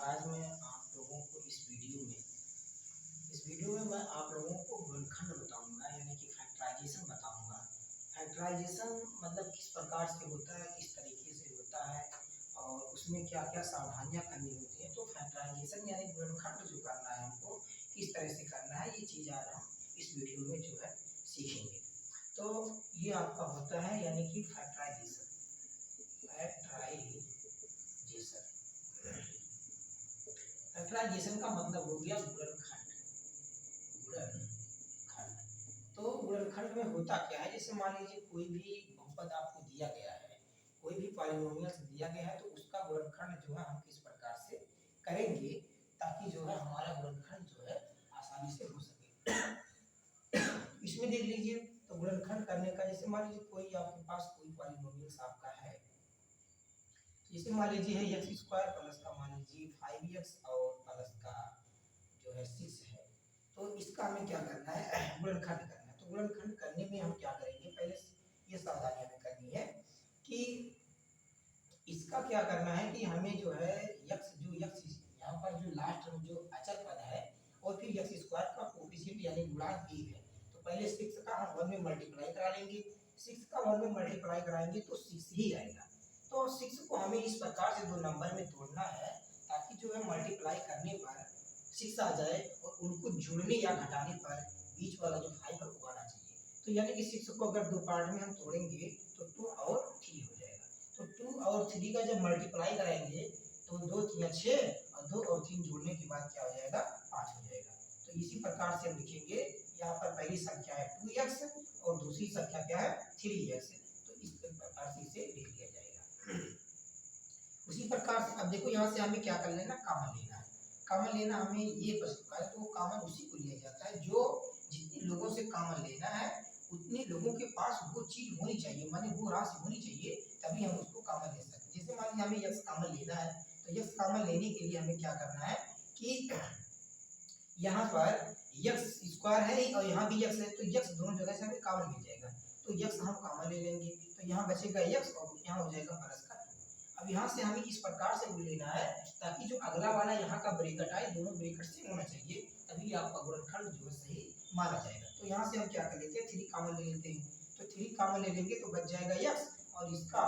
आज मैं आप लोगों को इस वीडियो में मैं आप लोगों को गुणनखंड बताऊंगा, यानी कि फैक्टराइजेशन बताऊंगा। फैक्टराइजेशन मतलब किस प्रकार से होता है, किस तरीके से होता है और उसमें क्या क्या सावधानियां करनी होती हैं। तो फैक्टराइजेशन यानी गुणनखंड जो करना है हमको, किस तरह से करना है, ये चीज़ आज हम इस वीडियो में जो है सीखेंगे। तो ये आपका होता है यानी कि फैक्टराइजेशन। फैक्टराइजेशन का मतलब हो गया गुणनखंड। तो गुणनखंड में होता क्या है, जैसे मान लीजिए कोई भी बहुपद आपको दिया गया है, कोई भी पॉलिनोमियल दिया गया है, तो उसका गुणनखंड जो है हम किस प्रकार से करेंगे ताकि जो है हमारा गुणनखंड जो है आसानी से हो सके। इसमें देख लीजिए, तो गुणनखंड करने का जैसे मान लीजिए कोई आपके पास कोई पॉलिनोमियल आपका है, जैसे मान लीजिए है एक्स स्क्वायर प्लस का मान लीजिए 5x और प्लस का जो है 6 है। तो इसका हमें क्या करना है, गुणनखंड करना है। तो गुणनखंड करने में हम क्या करेंगे, पहले ये सावधानी हमें करनी है कि इसका क्या करना है कि हमें जो है x यहाँ पर जो लास्ट में जो अचर पद है और फिर x स्क्वायर का कोफिशिएंट यानी गुणांक 1 है, तो पहले 6 का हम 1 में मल्टीप्लाई करा लेंगे। 6 का 1 में मल्टीप्लाई कराएंगे तो 6 ही आएगा। तो 6 को हमें इस प्रकार से दो नंबर में तोड़ना है ताकि जो है मल्टीप्लाई करने पर 6 आ जाए और उनको जोड़ने या घटाने पर बीच वाला जो 5 है वो आना चाहिए। तो यानी कि 6 को अगर दो पार्ट में हम तोड़ेंगे तो 2 और 3 हो जाएगा। तो 2 और 3 का जब मल्टीप्लाई कराएंगे तो 2 3 6 और 2 और 3 जोड़ने के बाद क्या हो जाएगा, 5 हो जाएगा। तो इसी प्रकार से हम लिखेंगे, यहाँ पर पहली संख्या है 2x और दूसरी संख्या क्या है 3x। तो इस प्रकार से इसे लिख लिया जाएगा। उसी प्रकार से अब देखो यहाँ से हमें क्या कर लेना, कॉमन लेना है। कॉमन लेना हमें ये प्रश्न है, तो कॉमन उसी को लिया जाता है जो जितने लोगों से कॉमन लेना है उतने लोगों के पास वो चीज होनी चाहिए, माने वो राशि होनी चाहिए, तभी हम उसको कॉमन ले सकते हैं। जैसे मान लीजिए हमें यक्स कॉमन लेना है, तो यक्स कॉमन लेने के लिए हमें क्या करना है कि यहाँ पर यक्स स्क्वायर है और यहाँ भी यक्स है, तो यक्स दोनों जगह से हमें कॉमन मिल जाएगा। तो यक्स हम कॉमन ले लेंगे, तो यहाँ बचेगा यक्स और यहाँ हो जाएगा प्लस का 2। अब यहाँ से हमें इस प्रकार से लेना है ताकि जो अगला वाला यहाँ का ब्रैकेट आए दोनों ब्रैकेट से होना चाहिए, तभी आपका गुणनखंड जो है सही माना जाएगा। तो यहाँ से हम क्या कर लेते हैं, 3 कॉमन ले लेते हैं। तो 3 कॉमन ले लेंगे तो बच जाएगा यक्स और इसका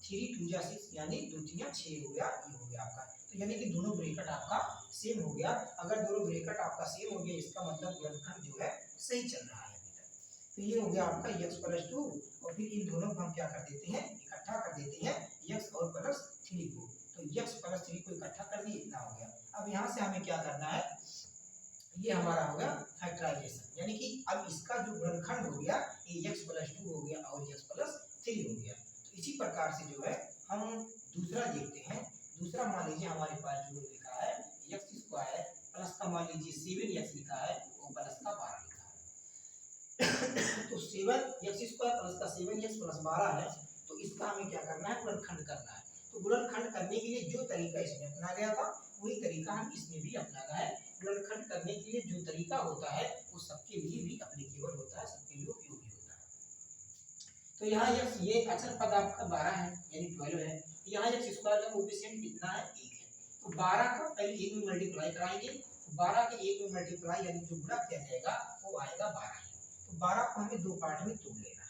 3 2 जा 6 यानी 2 3 6 हो गया, ये हो गया आपका। तो यानी कि दोनों ब्रैकेट आपका सेम हो गया। अगर दोनों ब्रैकेट आपका सेम हो गया इसका मतलब गुणनखंड जो है सही चल रहा है अभी तक। तो ये हो गया आपका x + 2 और फिर इन दोनों को हम क्या कर देते हैं, इकट्ठा कर देते हैं x और +3 को। तो x + 3 को इकट्ठा कर दिए, इतना हो गया। अब यहाँ से हमें क्या करना है, ये हमारा हो गया फैक्टराइजेशन, यानी कि अब इसका जो गुणनखंड हो गया ये x + 2 हो गया और x + 3 हो गया। तो इसी प्रकार से जो है हम दूसरा देखते हैं। दूसरा मान लीजिए हमारे पास जो लिखा है x स्क्वायर प्लस का मान लीजिए 7x लिखा है और प्लस का 12 लिखा है। तो 7x स्क्वायर प्लस का 7x प्लस 12 है, तो इसका हमें क्या करना है, गुणनखंड करना है। तो गुणनखंड करने के लिए जो तरीका इसमें अपना गया था वही तरीका हम इसमें भी अपनाना है। गुणनखंड करने के लिए जो तरीका होता है वो सबके लिए भी एप्लीकेबल होता है, सबके लिए उपयोगी होता है। तो यहाँ ये अचर पद आपका 12 है यानी 12 है। यहाँ x स्क्वायर का कोएफिशिएंट कितना है, 1 है। तो 12 का पहले 1 में मल्टीप्लाई कराएंगे, तो 12 के 1 में मल्टीप्लाई यानी जो गुणा किया जाएगा वो आएगा 12 ही। तो 12 को हमें दो पार्ट में तोड़ लेना है।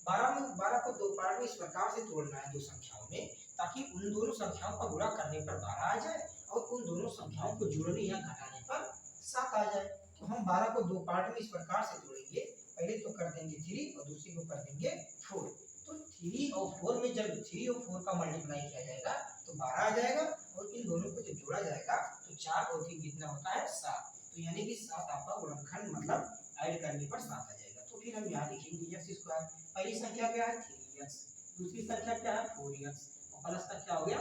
12 को दो पार्ट में इस प्रकार से तोड़ना है दो संख्याओं में, ताकि उन दोनों संख्याओं का गुणा करने पर 12 आ जाए और उन दोनों संख्याओं को जोड़ने या घटाने पर 7 आ जाए। तो हम 12 को दो पार्ट में इस प्रकार से तोड़ेंगे, पहले तो कर देंगे 3 और दूसरी को कर देंगे 4। तो 3 और 4 में जब 3 और 4 का मल्टीप्लाई किया जाएगा तो 12 आ जाएगा और इन दोनों को जब जोड़ा जाएगा तो 4 और 3 कितना होता है, 7। तो यानी कि 7 आपका गुणनखंड मतलब ऐड करने पर 7 आ जाएगा। तो फिर हम यहाँ लिखेंगे x स्क्वायर, पहली संख्या क्या है 3x, दूसरी संख्या क्या है 4x और प्लस का क्या हो गया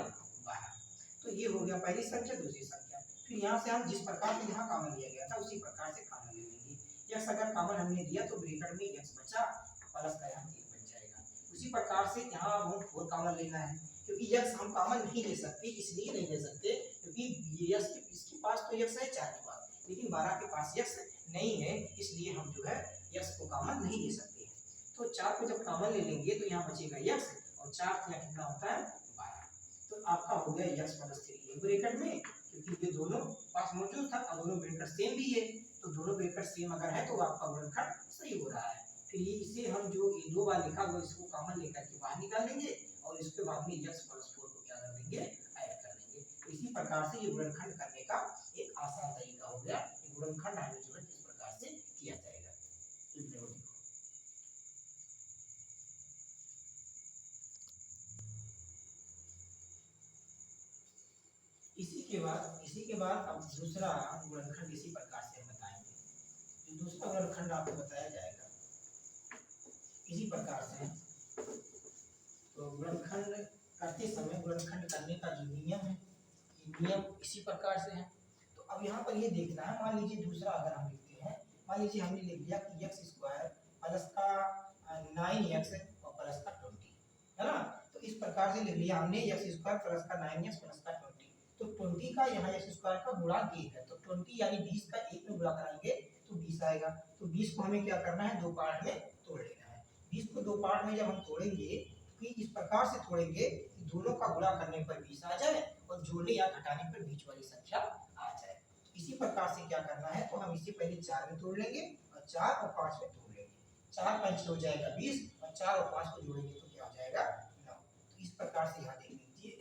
12। तो ये हो गया पहली संख्या, दूसरी संख्या। फिर यहाँ से हम जिस प्रकार से यहाँ कॉमन लिया गया था उसी प्रकार से कॉमन ले लेंगे। x अगर कॉमन हमने दिया तो ब्रैकेट में x बचा, प्लस का यहाँ 3 बच जाएगा। उसी प्रकार से यहाँ हम 4 कॉमन लेना है, क्योंकि x हम कॉमन नहीं ले सकते, इसलिए नहीं ले सकते क्योंकि इसके पास तो x है 4 के पास, लेकिन 12 के पास x नहीं है, इसलिए हम जो है x को कॉमन नहीं ले सकते हैं। तो 4 को जब कॉमन ले लेंगे तो यहाँ बचेगा x और 4 यहाँ कितना होता है 12। तो आपका हो गया x + 3 ब्रैकेट में, क्योंकि क्योंकि ये दोनों पास मौजूद था और दोनों ब्रैकेट सेम भी है, तो दोनों ब्रैकेट सेम अगर है तो आपका गुणनखंड सही हो रहा है। फिर इसे हम जो ये 2 बार लिखा हुआ इसको कॉमन लेकर के बाहर निकाल लेंगे और इसके बाद में x + 4 को क्या कर देंगे, ऐड कर देंगे। तो इसी प्रकार से ये गुणनखंड करने का एक आसान तरीका हो गया। ये गुणनखंड हमें जो है इस प्रकार से किया जाएगा। इसी के बाद अब दूसरा गुणनखंड इसी प्रकार से हम बताएंगे। जो दूसरा गुणनखंड आपको बताया जाएगा इसी प्रकार से। तो गुणनखंड करते समय गुणनखंड करने का जो नियम है, ये नियम इसी प्रकार से है। तो अब यहाँ पर ये देखना है, मान लीजिए दूसरा अगर हम लिखते हैं, मान लीजिए हमने लिख दिया कि x² प्लस का 9x और प्लस का 20, है ना। तो इस प्रकार से लिख लिया हमने x² प्लस का 9x प्लस का 20। तो 20 का यहाँ x² का गुणा 1 है, तो 20 यानी 20 का 1 में गुणा कराएंगे तो 20 आएगा। तो 20 को हमें क्या करना है, दो पार्ट में तोड़ लेना है। 20 को दो पार्ट में जब हम तोड़ेंगे कि इस प्रकार से तोड़ेंगे कि दोनों का गुणा करने पर 20 आ जाए और जोड़ने या घटाने पर बीच वाली संख्या आ जाए। तो इसी प्रकार से क्या करना है, तो हम इसे पहले 4 में तोड़ लेंगे और 4 और 5 में तोड़ लेंगे। 4 5 हो जाएगा 20 और 4 और 5 को जोड़ेंगे तो क्या हो जाएगा 9। तो इस प्रकार से यहाँ देख लीजिए।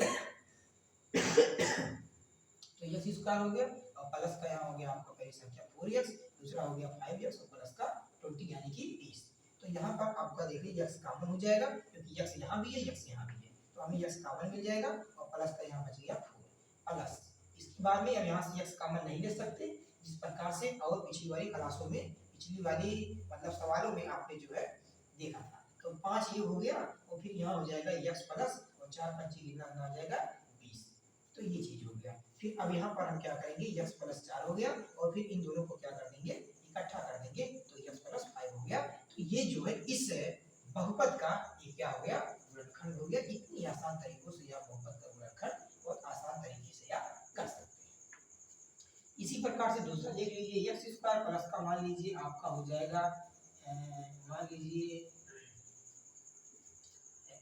तो x² हो गया और प्लस का यहाँ हो गया आपका पहली संख्या 4x, दूसरा हो गया 5x और प्लस का 20 यानी कि 20। तो यहाँ पर आपका देखिए x कॉमन हो जाएगा क्योंकि x यहाँ भी है x यहाँ भी है, तो हमें x कॉमन मिल जाएगा और प्लस का यहाँ बच गया 4 प्लस। इसके बाद में अब यहाँ से x कॉमन नहीं ले सकते, जिस प्रकार से और पिछली वाली क्लासों में, पिछली वाली मतलब सवालों में आपने जो है देखा था। तो 5 ये हो गया और फिर यहाँ हो जाएगा x प्लस और 4 5 कितना आ जाएगा 20। तो ये चीज हो गया। फिर अब यहाँ पर हम क्या करेंगे, x + 4 हो गया और फिर इन दोनों को क्या कर देंगे, इकट्ठा कर देंगे तो x + 5 हो गया। तो ये जो है इस बहुपद का ये क्या हो गया, गुणनखंड हो गया। इतनी आसान तरीकों से आप बहुपद का गुणनखंड बहुत आसान तरीके से आप कर सकते हैं। इसी प्रकार से दूसरा देख लीजिए, x² प्लस का मान लीजिए आपका हो जाएगा, मान लीजिए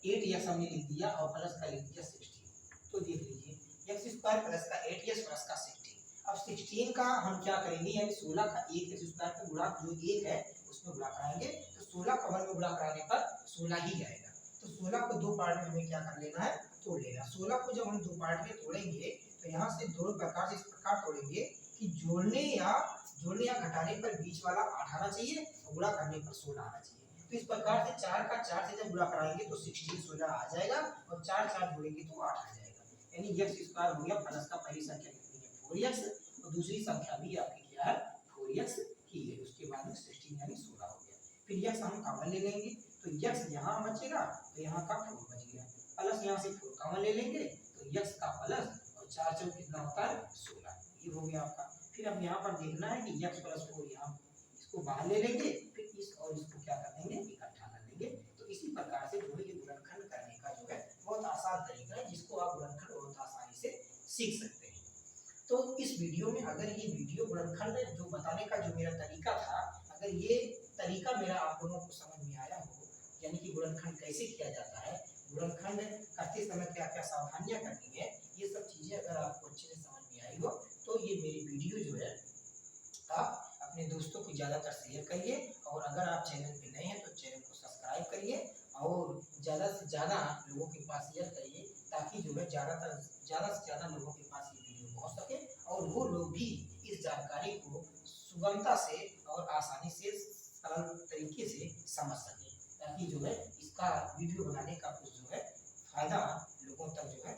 8x हमने लिख दिया और प्लस का लिख दिया 16। तो देख लीजिए x² प्लस का 8x प्लस का 16। अब 16 का हम क्या करेंगे, यानी 16 का 1 x² का गुणा जो 1 है उसमें गुणा कराएंगे, तो 16 का 1 में गुणा कराने पर 16 ही जाएगा। तो 16 को दो पार्ट में हमें क्या कर लेना है, तोड़ लेना। 16 को जब हम दो पार्ट में तोड़ेंगे तो यहाँ से दोनों प्रकार से इस प्रकार तोड़ेंगे कि जोड़ने या घटाने पर बीच वाला 8 आना चाहिए और गुणा करने पर 16 आना चाहिए। तो इस प्रकार से 4 का 4 से जब गुणा कराएंगे तो 16 16 आ जाएगा और 4 4 जोड़ेंगे तो 8 आ जाएगा। यानी x² हो गया प्लस का पहली संख्या कितनी है 4x और दूसरी संख्या भी आपकी क्या है 4x ही है। उसके बाद में 16 यानी 16 हो गया। फिर x हम कॉमन ले लेंगे तो x यहाँ बचेगा तो यहाँ का 4 बच गया, प्लस यहाँ से 4 कॉमन ले लेंगे तो x का प्लस और 4 4 कितना होता है 16, ये हो गया आपका। फिर अब यहाँ पर देखना है कि x + 4 यहाँ इसको बाहर ले लेंगे, फिर इस और इसको क्या कर देंगे, इकट्ठा कर देंगे। तो इसी प्रकार से जो है ये गुणनखंड करने का जो है बहुत आसान तरीका है, जिसको आप गुणनखंड बहुत आसानी से सीख सकते हैं। तो इस वीडियो में अगर ये वीडियो गुणनखंड जो बताने का जो मेरा तरीका था, अगर ये तरीका मेरा आप लोगों को समझ में आया हो, यानी कि गुणनखंड कैसे किया जाता है, गुणनखंड करते समय क्या क्या सावधानियां करनी है, ये सब चीजें अगर आपको अच्छे से समझ में आई हो तो ये मेरी वीडियो जो है आप अपने दोस्तों को ज़्यादातर शेयर करिए। और अगर आप चैनल पे नए हैं तो चैनल को सब्सक्राइब करिए और ज़्यादा से ज़्यादा लोगों के पास शेयर करिए, ताकि जो है ज़्यादा से ज़्यादा लोगों के पास ये वीडियो पहुँच सके और वो लोग भी इस जानकारी को सुगमता से और आसानी से सरल तरीके से समझ सकें, ताकि जो है इसका वीडियो बनाने का कुछ जो है फायदा लोगों तक जो है